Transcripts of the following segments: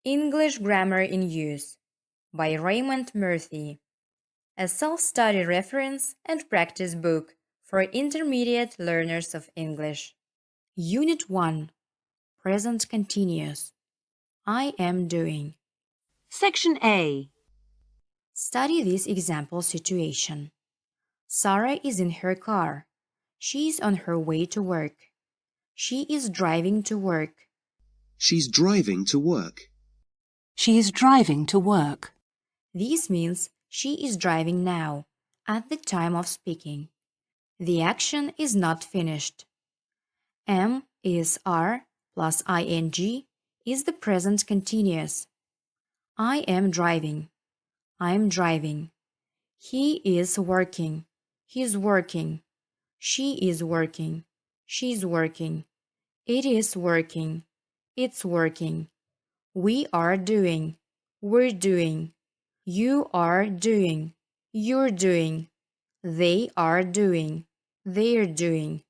English Grammar in Use by Raymond Murphy, a self-study reference and practice book for intermediate learners of English. Unit 1. Present Continuous. I am doing. Section A. Study this example situation. Sarah is in her car. She is on her way to work. She is driving to work. She's driving to work. She is driving to work. This means she is driving now, at the time of speaking. The action is not finished. Am is are plus ing is the present continuous. I am driving. I'm driving. He is working. He's working. She is working. She's working. It is working. It's working. We are doing. We're doing. You are doing. You're doing. They are doing. They're doing.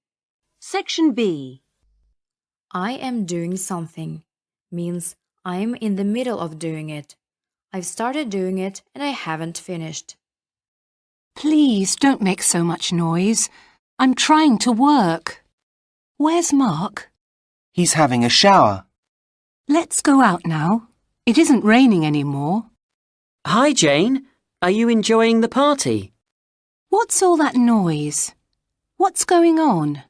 Section B. I am doing something means I'm in the middle of doing it. I've started doing it and I haven't finished. Please don't make so much noise. I'm trying to work. Where's Mark? He's having a shower. Let's go out now. It isn't raining anymore. Hi, Jane. Are you enjoying the party? What's all that noise? What's going on?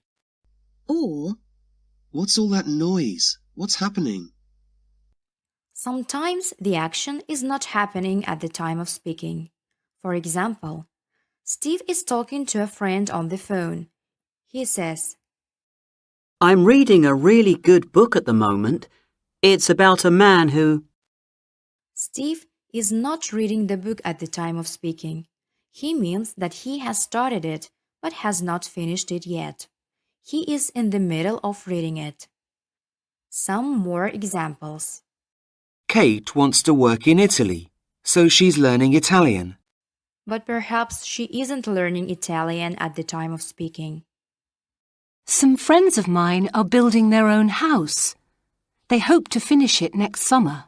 Or, what's all that noise? What's happening? Sometimes the action is not happening at the time of speaking. For example, Steve is talking to a friend on the phone. He says, I'm reading a really good book at the moment. It's about a man who... Steve is not reading the book at the time of speaking. He means that he has started it but has not finished it yet. He is in the middle of reading it. Some more examples. Kate wants to work in Italy, so she's learning Italian. But perhaps she isn't learning Italian at the time of speaking. Some friends of mine are building their own house. They hope to finish it next summer.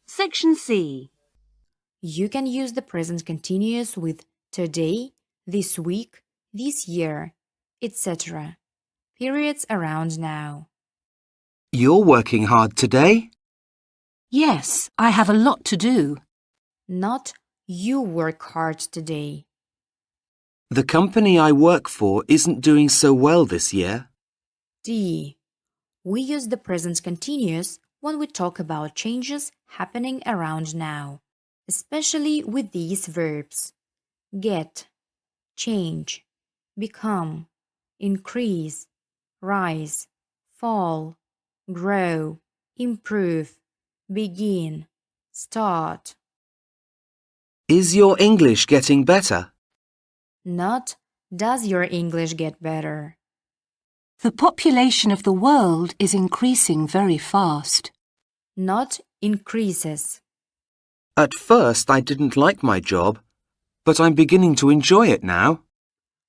Section C. You can use the present continuous with today, this week, this year, etc. Periods around now. You're working hard today? Yes, I have a lot to do. Not you work hard today. The company I work for isn't doing so well this year. D. We use the present continuous when we talk about changes happening around now, especially with these verbs: get, change, become, increase, rise, fall, grow, improve, begin, start. Is your English getting better? Not does your English get better. The population of the world is increasing very fast. Not increases. At first I didn't like my job, but I'm beginning to enjoy it now.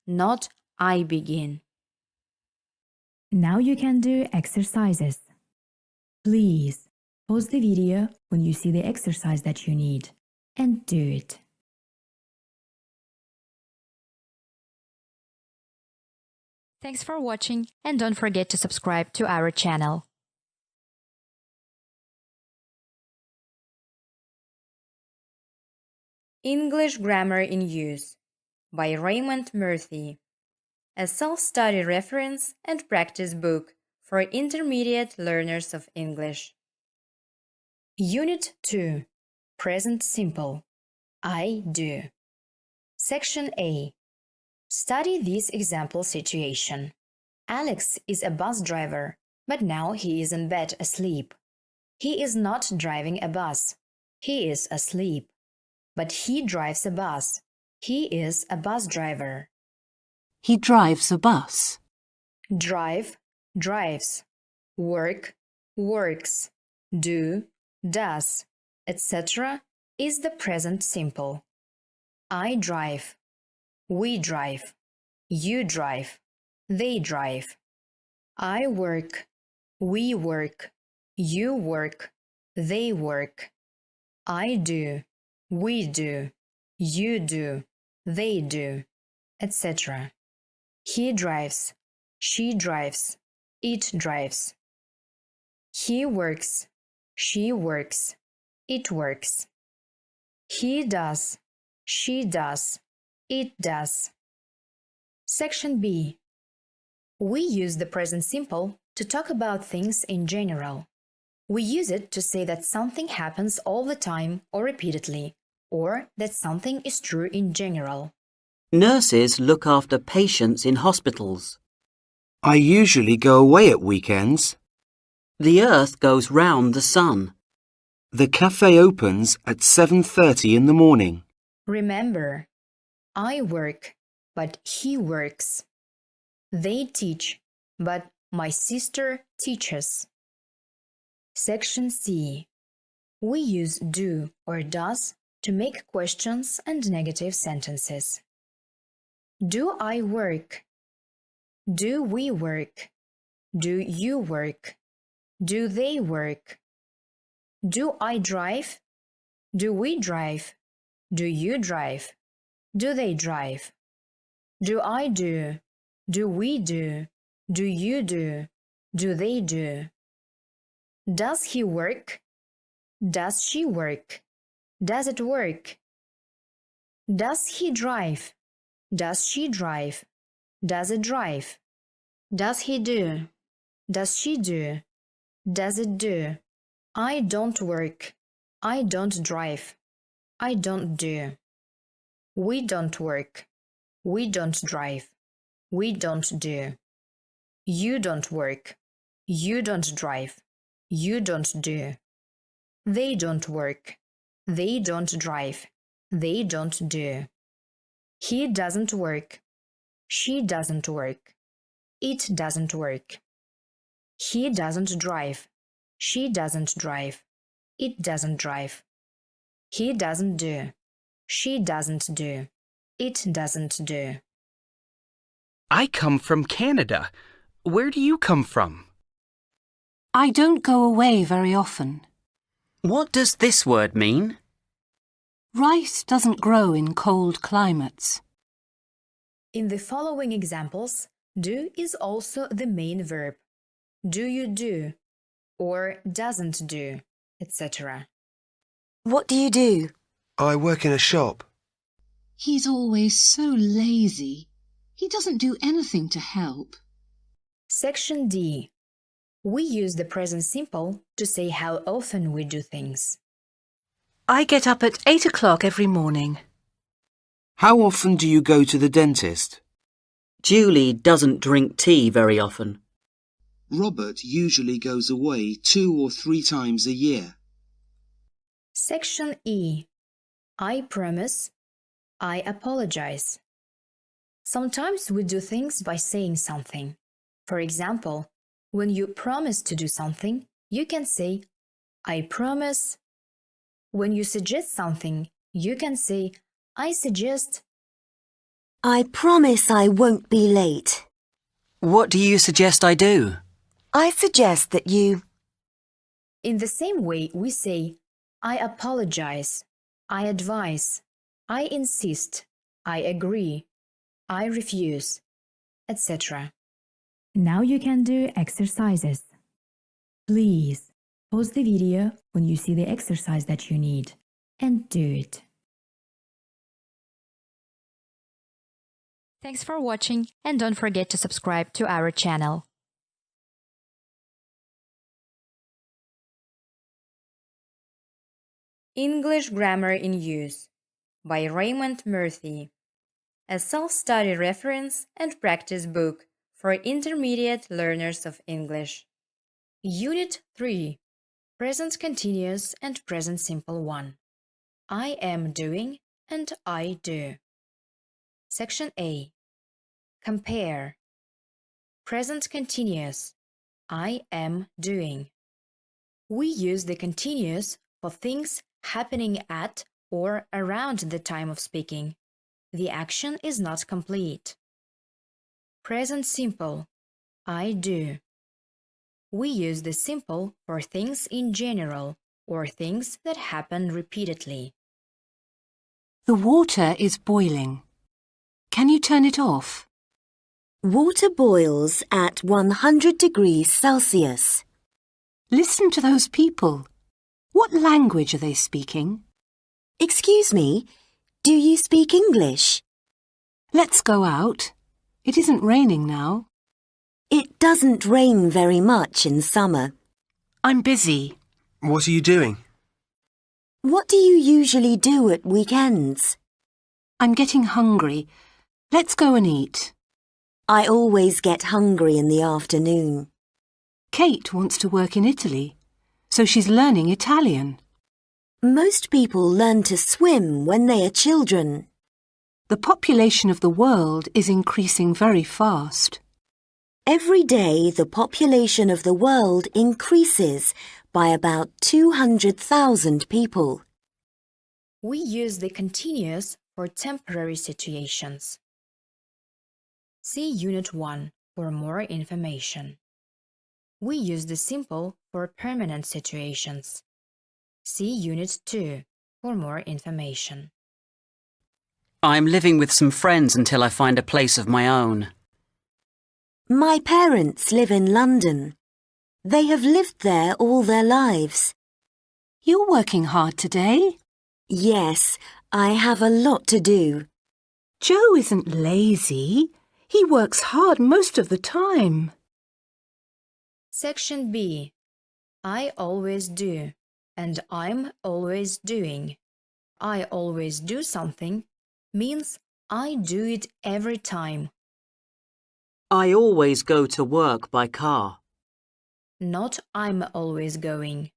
Not I begin. Now you can do exercises. Please pause the video when you see the exercise that you need and do it. Thanks for watching and don't forget to subscribe to our channel. English Grammar in Use by Raymond Murphy, a self-study reference and practice book for intermediate learners of English. Unit 2. Present Simple. I do. Section A. Study this example situation. Alex is a bus driver, but now he is in bed asleep. He is not driving a bus. He is asleep. But he drives a bus. He is a bus driver. He drives a bus. Drive, drives. Work, works. Do, does, etc. is the present simple. I drive. We drive. You drive. They drive. I work. We work. You work. They work. I do. We do. You do. They do. Etc. He drives. She drives. It drives. He works. She works. It works. He does. She does. It does. Section B. We use the present simple to talk about things in general. We use it to say that something happens all the time or repeatedly, or that something is true in general. Nurses look after patients in hospitals. I usually go away at weekends. The earth goes round the sun. The cafe opens at 7:30 in the morning. Remember, I work, but he works. They teach, but my sister teaches. Section C. We use do or does to make questions and negative sentences. Do I work? Do we work? Do you work? Do they work? Do I drive? Do we drive? Do you drive? Do they drive? Do I do? Do we do? Do you do? Do they do? Does he work? Does she work? Does it work? Does he drive? Does she drive? Does it drive? Does he do? Does she do? Does it do? I don't work. I don't drive. I don't do. We don't work. We don't drive. We don't do. You don't work. You don't drive. You don't do. They don't work. They don't drive. They don't do. He doesn't work. She doesn't work. It doesn't work. He doesn't drive. She doesn't drive. It doesn't drive. He doesn't do. She doesn't do. It doesn't do. I come from Canada. Where do you come from? I don't go away very often. What does this word mean? Rice doesn't grow in cold climates. In the following examples, do is also the main verb. Do you do? Or doesn't do, etc. What do you do? I work in a shop. He's always so lazy. He doesn't do anything to help. Section D. We use the present simple to say how often we do things. I get up at 8 o'clock every morning. How often do you go to the dentist? Julie doesn't drink tea very often. Robert usually goes away 2 or 3 times a year. Section E. I promise. I apologize. Sometimes we do things by saying something. For example, when you promise to do something, you can say, I promise. When you suggest something, you can say, I suggest. I promise I won't be late. What do you suggest I do? I suggest that you... In the same way, we say, I apologize, I advise, I insist, I agree, I refuse, etc. Now you can do exercises. Please pause the video when you see the exercise that you need and do it. Thanks for watching and don't forget to subscribe to our channel. English Grammar in Use by Raymond Murphy. A self-study reference and practice book for intermediate learners of English. Unit 3. Present Continuous and Present Simple 1. I am doing and I do. Section A. Compare. Present Continuous. I am doing. We use the continuous for things happening at or around the time of speaking. The action is not complete. Present simple. I do. We use the simple for things in general, or things that happen repeatedly. The water is boiling. Can you turn it off? Water boils at 100 degrees Celsius. Listen to those people. What language are they speaking? Excuse me, do you speak English? Let's go out. It isn't raining now. It doesn't rain very much in summer. I'm busy. What are you doing? What do you usually do at weekends? I'm getting hungry. Let's go and eat. I always get hungry in the afternoon. Kate wants to work in Italy, so she's learning Italian. Most people learn to swim when they are children. The population of the world is increasing very fast. Every day the population of the world increases by about 200,000 people. We use the continuous for temporary situations. See Unit 1 for more information. We use the simple for permanent situations. See Unit 2 for more information. I'm living with some friends until I find a place of my own. My parents live in London. They have lived there all their lives. You're working hard today. Yes, I have a lot to do. Joe isn't lazy. He works hard most of the time. Section B. I always do and I'm always doing. I always do something means I do it every time. I always go to work by car. Not I'm always going.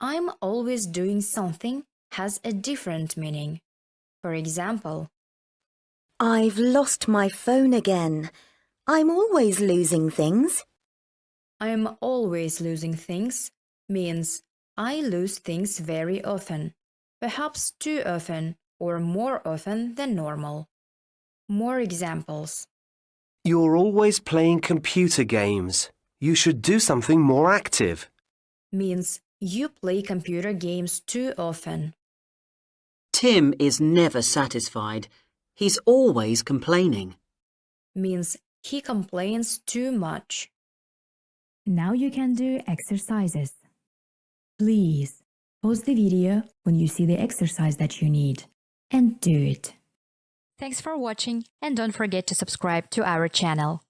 I'm always doing something has a different meaning. For example, I've lost my phone again. I'm always losing things. I'm always losing things means I lose things very often, perhaps too often or more often than normal. More examples. You're always playing computer games. You should do something more active. Means you play computer games too often. Tim is never satisfied. He's always complaining. Means he complains too much. Now you can do exercises. Please pause the video when you see the exercise that you need and do it. Thanks for watching and don't forget to subscribe to our channel.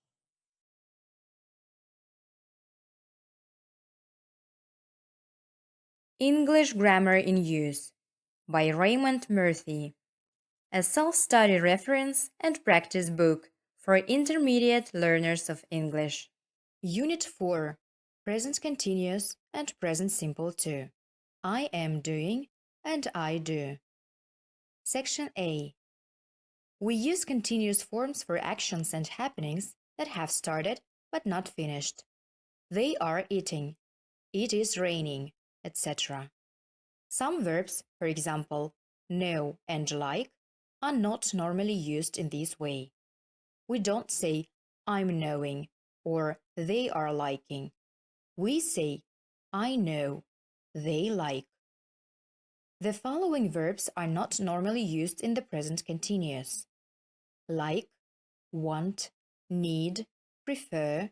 English Grammar in Use by Raymond Murphy. A self-study reference and practice book for intermediate learners of English. Unit 4. Present continuous and present simple too. I am doing and I do. Section A. We use continuous forms for actions and happenings that have started but not finished. They are eating, it is raining, etc. Some verbs, for example, know and like, are not normally used in this way. We don't say, I'm knowing, or they are liking. We say, I know, they like. The following verbs are not normally used in the present continuous. Like, want, need, prefer,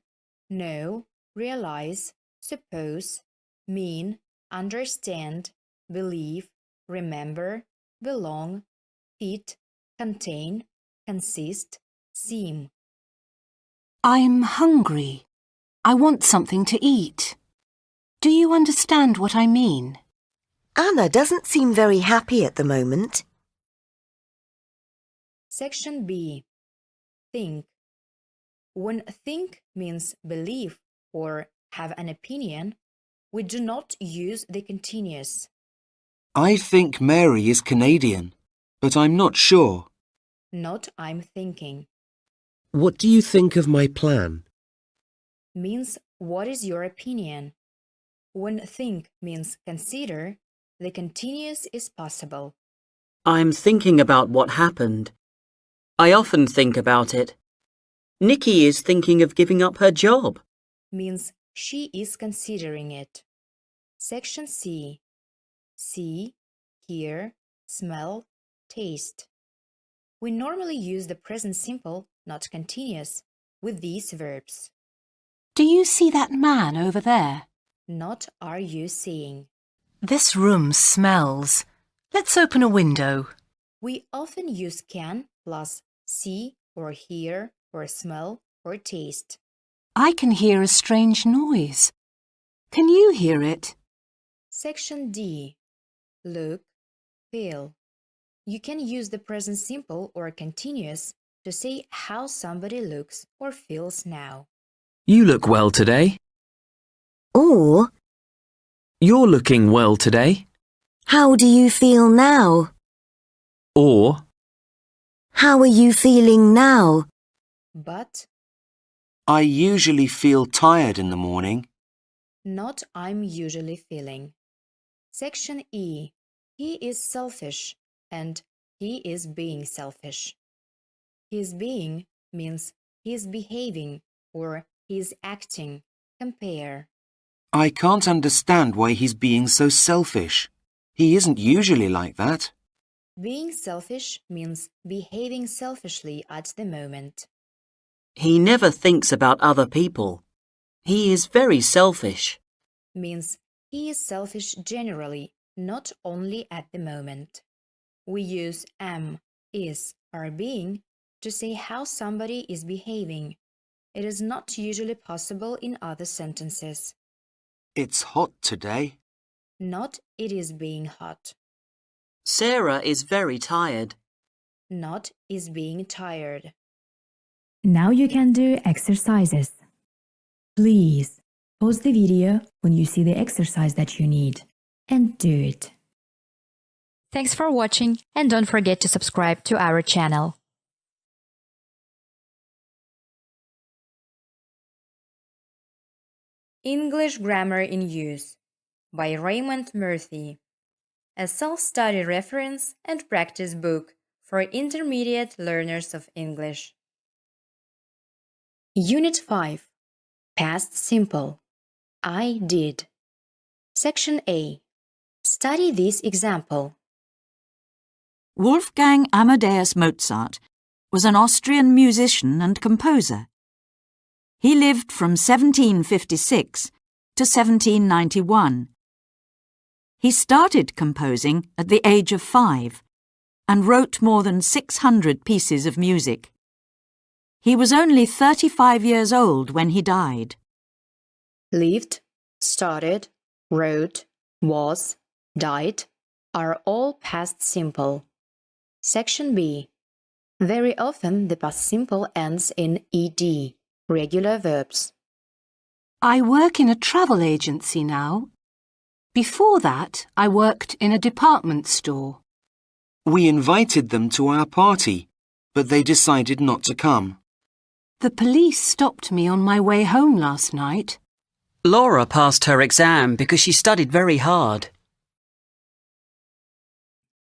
know, realize, suppose, mean, understand, believe, remember, belong, fit, contain, consist, seem. I'm hungry. I want something to eat. Do you understand what I mean? Anna doesn't seem very happy at the moment. Section B. Think. When think means believe or have an opinion, we do not use the continuous. I think Mary is Canadian, but I'm not sure. Not I'm thinking. What do you think of my plan? Means what is your opinion? When think means consider, the continuous is possible. I'm thinking about what happened. I often think about it. Nikki is thinking of giving up her job. Means she is considering it. Section C. See, hear, smell, taste. We normally use the present simple, not continuous, with these verbs. Do you see that man over there? Not are you seeing. This room smells. Let's open a window. We often use can plus see or hear or smell or taste. I can hear a strange noise. Can you hear it? Section D. Look, feel. You can use the present simple or continuous to say how somebody looks or feels now. You look well today. Or, You're looking well today. how do you feel now? Or, How are you feeling now? But, I usually feel tired in the morning. not I'm usually feeling. Section E. He is selfish and he is being selfish. His being means he is behaving or he is acting. Compare. I can't understand why he's being so selfish. He isn't usually like that. Being selfish means behaving selfishly at the moment. He never thinks about other people. He is very selfish. Means he is selfish generally, not only at the moment. We use am, is, or being to say how somebody is behaving. It is not usually possible in other sentences. It's hot today. Not it is being hot. Sarah is very tired. Not is being tired. Now you can do exercises. Please pause the video when you see the exercise that you need and do it. Thanks for watching and don't forget to subscribe to our channel. English Grammar in Use by Raymond Murphy. A self-study reference and practice book for intermediate learners of English. Unit 5. Past Simple. I did. Section A. Study this example. Wolfgang Amadeus Mozart was an Austrian musician and composer. He lived from 1756 to 1791. He started composing at the age of 5 and wrote more than 600 pieces of music. He was only 35 years old when he died. Lived, started, wrote, was, died are all past simple. Section B. Very often the past simple ends in ed, regular verbs. I work in a travel agency now. Before that, I worked in a department store. We invited them to our party, but they decided not to come. The police stopped me on my way home last night. Laura passed her exam because she studied very hard.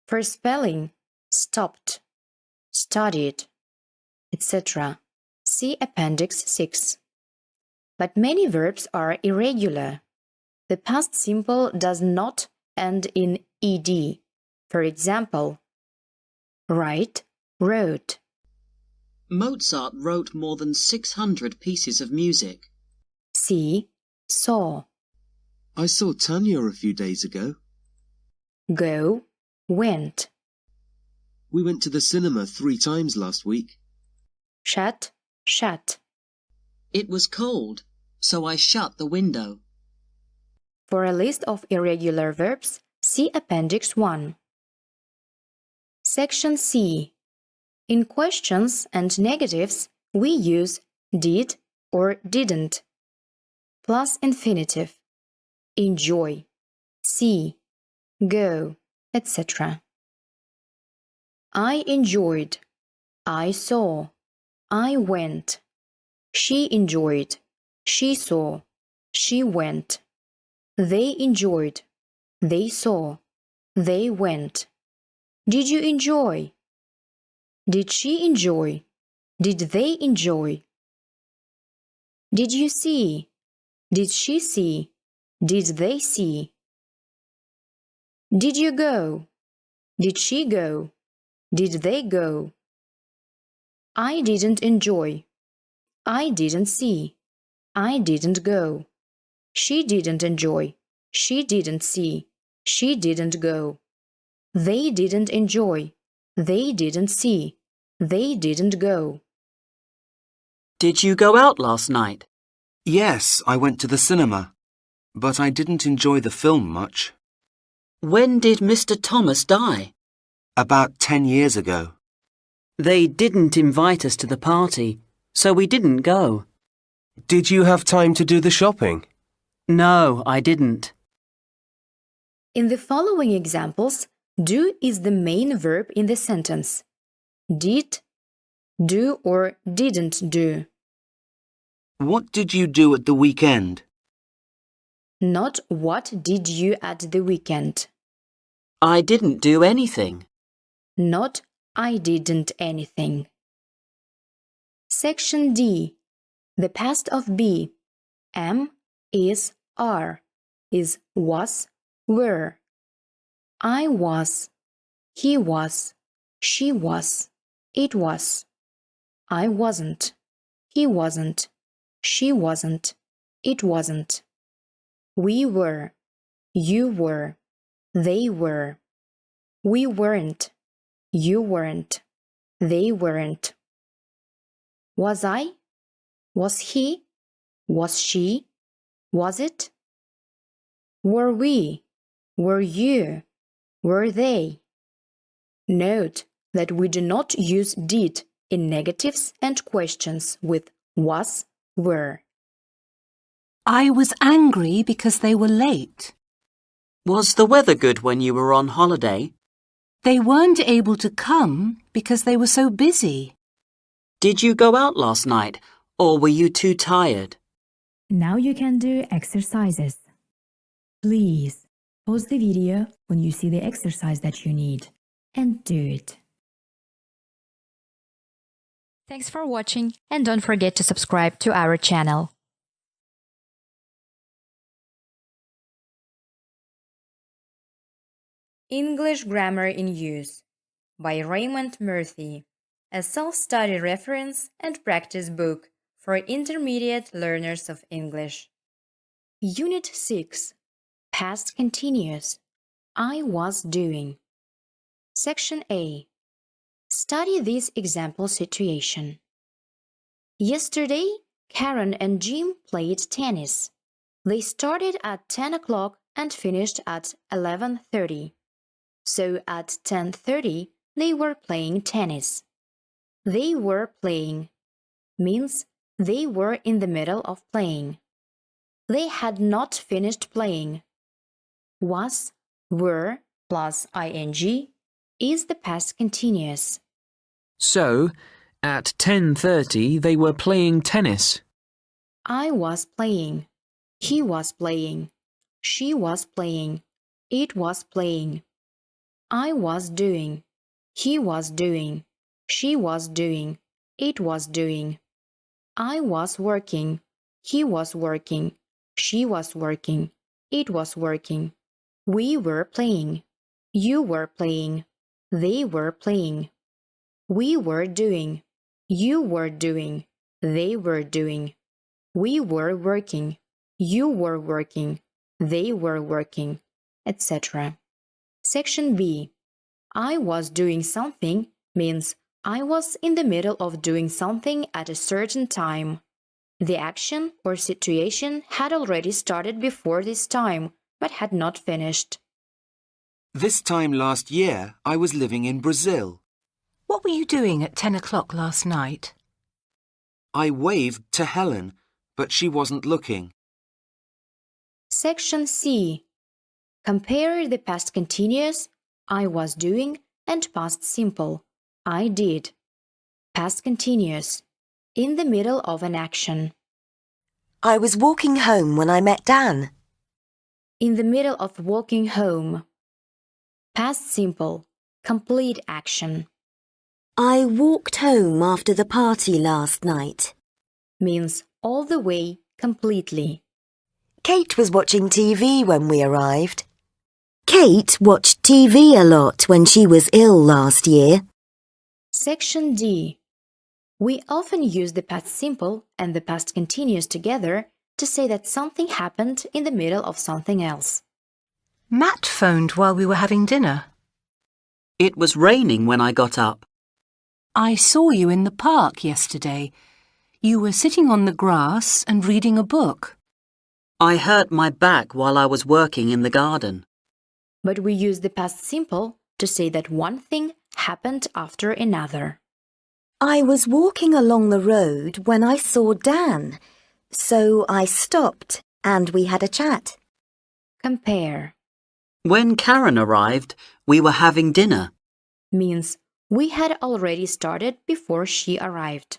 For spelling, stopped, studied, etc. See Appendix 6. But many verbs are irregular. The past simple does not end in ed. For example, write, wrote. Mozart wrote more than 600 pieces of music. See, saw. I saw Tanya a few days ago. Go, went. We went to the cinema 3 times last week. Shut, shut. It was cold, so I shut the window. For a list of irregular verbs, see Appendix 1. Section C. In questions and negatives, we use did or didn't, plus infinitive, enjoy, see, go, etc. I enjoyed, I saw, I went. She enjoyed, she saw, she went. They enjoyed, they saw, they went. Did you enjoy? Did she enjoy? Did they enjoy? Did you see? Did she see? Did they see? Did you go? Did she go? Did they go? I didn't enjoy. I didn't see. I didn't go. She didn't enjoy. She didn't see. She didn't go. They didn't enjoy. They didn't see. They didn't go. Did you go out last night? Yes, I went to the cinema, but I didn't enjoy the film much. When did Mr. Thomas die? About 10 years ago. They didn't invite us to the party, so we didn't go. Did you have time to do the shopping? No, I didn't. In the following examples, do is the main verb in the sentence. Did, do or didn't do. What did you do at the weekend? Not what did you at the weekend. I didn't do anything. Not I didn't anything. Section D. The past of be. Am, is, are, is was, were. I was, he was, she was, it was. I wasn't, he wasn't, she wasn't, it wasn't. We were, you were, they were. We weren't, you weren't, they weren't. Was I? Was he? Was she? Was it? Were we? Were you? Were they? Note that we do not use did in negatives and questions with was, were. I was angry because they were late. Was the weather good when you were on holiday? They weren't able to come because they were so busy. Did you go out last night, or were you too tired? Now you can do exercises. Please pause the video when you see the exercise that you need and do it. Thanks for watching and don't forget to subscribe to our channel. English Grammar in Use by Raymond Murphy, a self-study reference and practice book for intermediate learners of English. Unit 6. Past Continuous. I was doing. Section A. Study this example situation. Yesterday, Karen and Jim played tennis. They started at 10 o'clock and finished at 11:30. So at 10:30, they were playing tennis. They were playing means they were in the middle of playing. They had not finished playing. Was, were plus ing is the past continuous. So, at 10:30 they were playing tennis. I was playing. He was playing. She was playing. It was playing. I was doing. He was doing. She was doing. It was doing. I was working. He was working. She was working. It was working. We were playing. You were playing. They were playing. We were doing. You were doing. They were doing. We were working. You were working. They were working, etc. Section B. I was doing something means I was in the middle of doing something at a certain time. The action or situation had already started before this time, but had not finished. This time last year, I was living in Brazil. What were you doing at 10 o'clock last night? I waved to Helen, but she wasn't looking. Section C. Compare the past continuous, I was doing, and past simple, I did. Past continuous, in the middle of an action. I was walking home when I met Dan. In the middle of walking home. Past simple, complete action. I walked home after the party last night. Means all the way, completely. Kate was watching TV when we arrived. Kate watched TV a lot when she was ill last year. Section D. We often use the past simple and the past continuous together to say that something happened in the middle of something else. Matt phoned while we were having dinner. It was raining when I got up. I saw you in the park yesterday. You were sitting on the grass and reading a book. I hurt my back while I was working in the garden. But we use the past simple to say that one thing happened after another. I was walking along the road when I saw Dan, so I stopped and we had a chat. Compare When Karen arrived, we were having dinner. means we had already started before she arrived.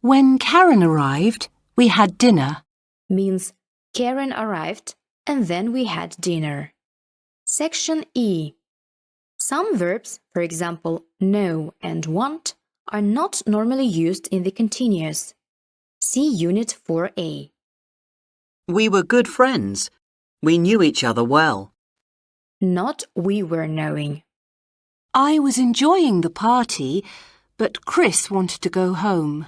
When Karen arrived, we had dinner. Means Karen arrived and then we had dinner. Section E. Some verbs, for example, know and want, are not normally used in the continuous. See Unit 4A. We were good friends. We knew each other well. Not we were knowing. I was enjoying the party, but Chris wanted to go home.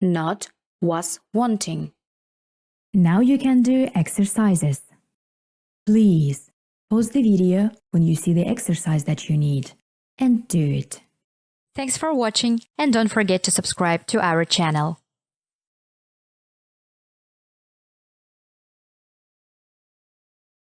Not was wanting. Now you can do exercises. Please pause the video when you see the exercise that you need and do it. Thanks for watching and don't forget to subscribe to our channel.